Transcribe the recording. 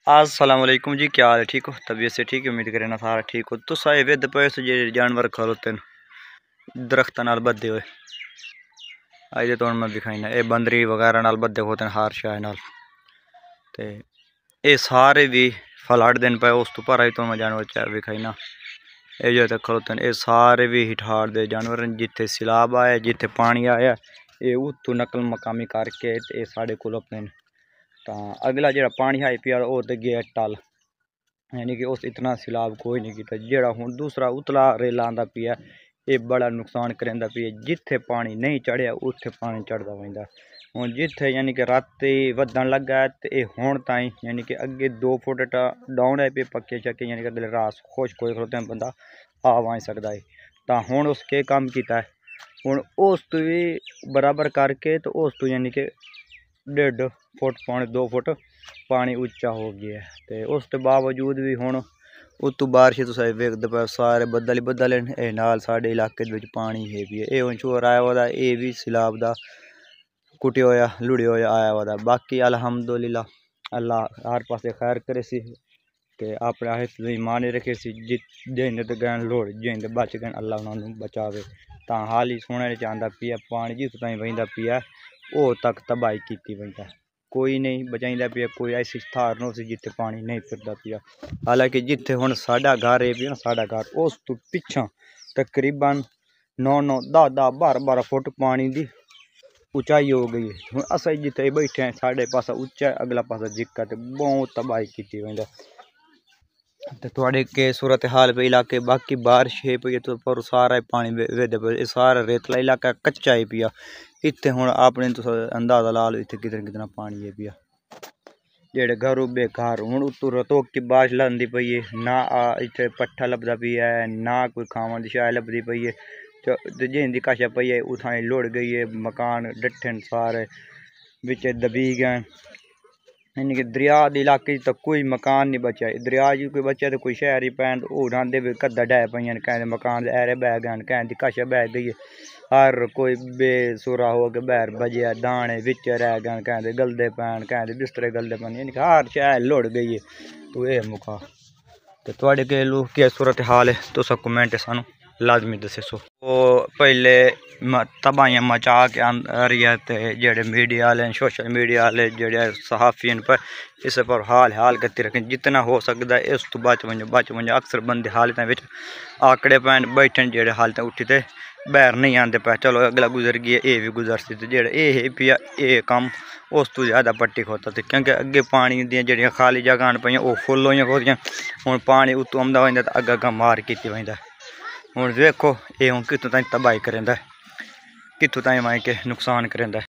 अस्सलाम वालेकुम जी, क्या हाल है? ठीक हो? तबीयत से ठीक है? उम्मीद करें ना सारा ठीक हो। तो साए वेद पे जे जानवर खलोते हैं दरख्त नाल बद्धे हुए अजे तो मैं दिखाई ना ये बंदरी वगैरह नाल बद्धे होते हैं हार शाह नाल ते ये सारे भी फलाड़ दिन पे उस तो पर आई तो मैं जानवर चाहे दिखाई ना ये जो तक खलोते हैं ये सारे भी हिठार दे जानवर जिथे सैलाब आया जिथे पानी आया ये उत्तू नकल मकामी करके ये साढ़े को अपने तो अगला जो पानी आई पिया वो तो गया टल यानी कि उस इतना सैलाब कोई नहीं किया जेड़ा हूँ दूसरा उतला रेला आंदा पिया ये बड़ा नुकसान करेंदा पिया जिथे पानी नहीं चढ़िया उत्थे पानी चढ़ता पैंदा हूँ जिथे यानी कि राती वधन लगा है तो ये हुण ताई यानी कि अगे 2 फुट डाउन है पे पक्के चक्के यानी कि अगले रास खुश कोई खलोते हैं बंदा आ वाई सकता है तो हुण उस के काम किया है हूँ उस तो भी बराबर करके तो उस तो यानी कि 1.5 फुट पौने 2 फुट पानी उच्चा हो गया है तो उस बावजूद भी हुण उतों बारिश तुस वेखते पे सारे बदल ही बदल नाल साढ़े इलाके पानी है भी ये हुण चोर आया हुआ ये भी सैलाब का कुटिया होया लुड़िया होया आया हुआ बाकी अल्हम्दुलिल्लाह अल्लाह हर पासे खैर करे सी ते अपने हित ईमान रखे सी जिन्हें तो गैन लोड़ जिन्हें बच गए अल्लाह उन्होंने बचावे तो हाल ही सुनने चाहता पिया पानी जिस ताई वहीदा पिया वो तक तबाही की वहीदा कोई नहीं बचाइंदा पिया कोई ऐसी स्थार न जिथे पानी नहीं फिरता पिया हालांकि जिथे हुण साडा घर है भी ना साडा घर उस तो पिछा तकरीबन 9 10 12 फुट पानी की ऊंचाई हो गई है हुण अस जिथे बैठे हैं साढ़े पासा उच्चा है अगला पासा जिक्का तो बहुत तबाही की वहीदा तो थोड़े के सूरत हाल पे इलाके बाकी बारिश है पी तो पर सारा पानी वेदे पे सारा रेतला इलाका कच्चा है पिया इतने हुण आपने तो अंदाजा ला लो इतने कितना कितना पानी है पिया जेड़े घर उबे घर हुण उत्तों रतोक की बारिश लंदी पई है ना इतने पट्ठा लभदा पिया है ना कोई खावन दी शाय लभदी पई है तो जिंदी काशा पई है उठाई लुढ़ गई है मकान डट्ठे सारे बिच दबी गए यानी कि दरिया के इलाके तो कोई मकान नहीं बचा दरिया जी कोई बचा तो कोई शहर ही पैन वो उठाते भी कदा डै पे कहें मकान ऐरे बह गए कहें दी कश बह गई हर कोई बेसुरा हो के बहर बजे दाने बिच रह गए कहें गलदे पैन कहें बिस्तरे गलदे पैन यानी कि हर शहर लुढ़ गई है तो ये मुका तो थोड़े के लोग क्या सूरत हाल है तो सब कमेंट सानू लाजमी दसो वो पहले तबाहियां मचा के आ रही है तो जेडे मीडिया वाले सोशल मीडिया वाले जेडे सहाफी पर इस पर हाल करते रखें जितना हो सकता है इस तो बच वजो अक्सर बंदे हालत आकड़े पैन बैठन जेडे हालत उठी थे बहर नहीं आते पे चलो अगला गुजर गया ये भी गुजर सी जेड़ा ये पिया ये कम उस तो ज़्यादा पट्टी खोता थे क्योंकि अगे पानी दियाँ खाली जगह पे वो फुल हुई खोदियाँ हूँ पानी उतों आंदा वजदा तो अग्गे अग्गे मार की वजदा हूँ देखो ये हूँ कितों तक तबाही करेंदा कितों ताई माई के नुकसान करेंदा।